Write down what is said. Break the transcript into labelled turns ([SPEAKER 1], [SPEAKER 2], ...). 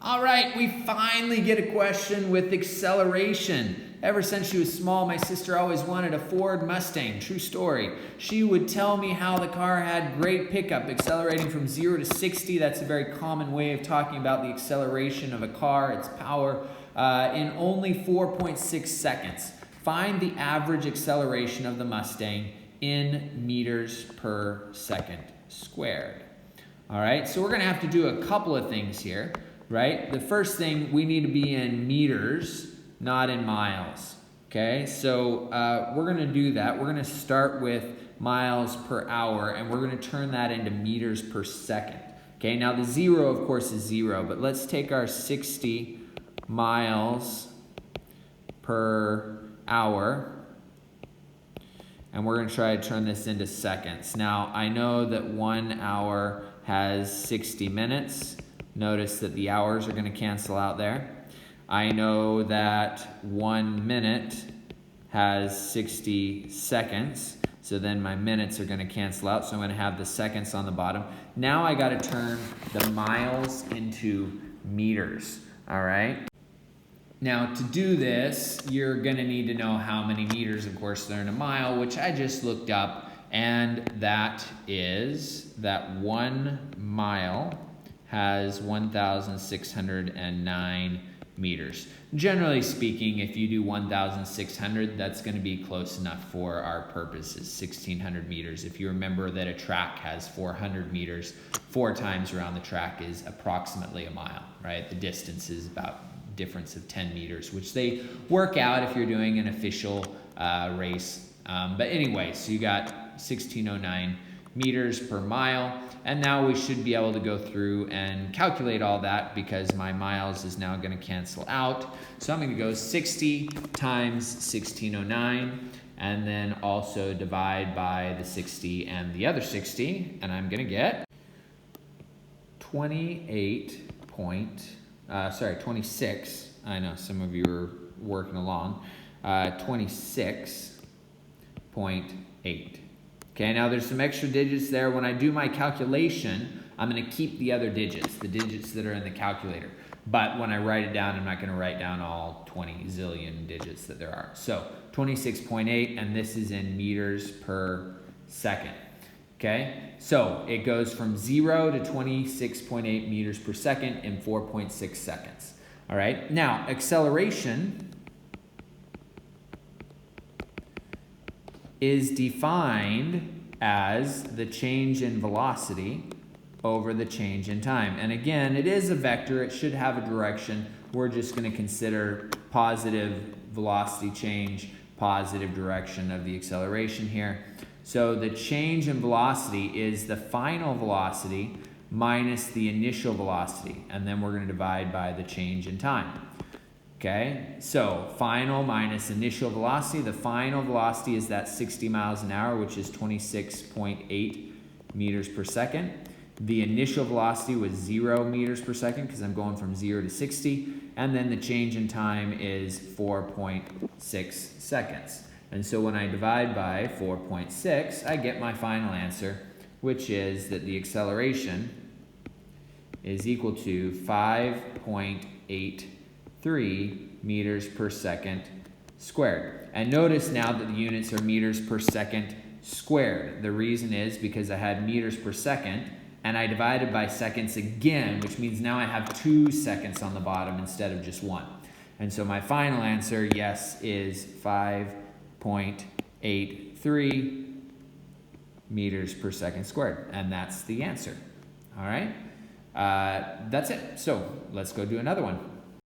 [SPEAKER 1] All right, we finally get a question with acceleration. Ever since she was small, my sister always wanted a Ford Mustang. True story. She would tell me how the car had great pickup, accelerating from 0 to 60. That's a very common way of talking about the acceleration of a car, its power, in only 4.6 seconds. Find the average acceleration of the Mustang in meters per second squared. All right, so we're going to have to do a couple of things here. Right? The first thing, we need to be in meters, not in miles. Okay, so we're going to do that. We're going to start with miles per hour, and we're going to turn that into meters per second. Okay, now the 0, of course, is 0, but let's take our 60 miles per hour, and we're going to try to turn this into seconds. Now, I know that 1 hour has 60 minutes. Notice that the hours are going to cancel out there. I know that 1 minute has 60 seconds, so then my minutes are going to cancel out, so I'm going to have the seconds on the bottom. Now I got to turn the miles into meters, all right? Now to do this, you're going to need to know how many meters, of course, they're in a mile, which I just looked up, and that is that 1 mile has 1,609 meters. Generally speaking, if you do 1,600, that's going to be close enough for our purposes, 1,600 meters. If you remember that a track has 400 meters, 4 times around the track is approximately a mile, right? The distance is about a difference of 10 meters, which they work out if you're doing an official race. But anyway, so you got 1,609 meters per mile. And now we should be able to go through and calculate all that because my miles is now going to cancel out. So I'm going to go 60 times 1609 and then also divide by the 60 and the other 60. And I'm going to get 26. I know some of you are working along. 26.8. Okay, now there's some extra digits there. When I do my calculation, I'm going to keep the other digits, the digits that are in the calculator. But when I write it down, I'm not going to write down all 20 zillion digits that there are. So 26.8, and this is in meters per second. Okay, so it goes from 0 to 26.8 meters per second in 4.6 seconds. All right, now acceleration is defined as the change in velocity over the change in time. And again, it is a vector. It should have a direction. We're just going to consider positive velocity change, positive direction of the acceleration here. So the change in velocity is the final velocity minus the initial velocity. And then we're going to divide by the change in time. Okay, so final minus initial velocity. The final velocity is that 60 miles an hour, which is 26.8 meters per second. The initial velocity was 0 meters per second because I'm going from 0 to 60. And then the change in time is 4.6 seconds. And so when I divide by 4.6, I get my final answer, which is that the acceleration is equal to 5.83 meters per second squared. And notice now that the units are meters per second squared. The reason is because I had meters per second and I divided by seconds again, which means now I have 2 seconds on the bottom instead of just 1. And so my final answer, yes, is 5.83 meters per second squared. And that's the answer. All right, that's it. So let's go do another one.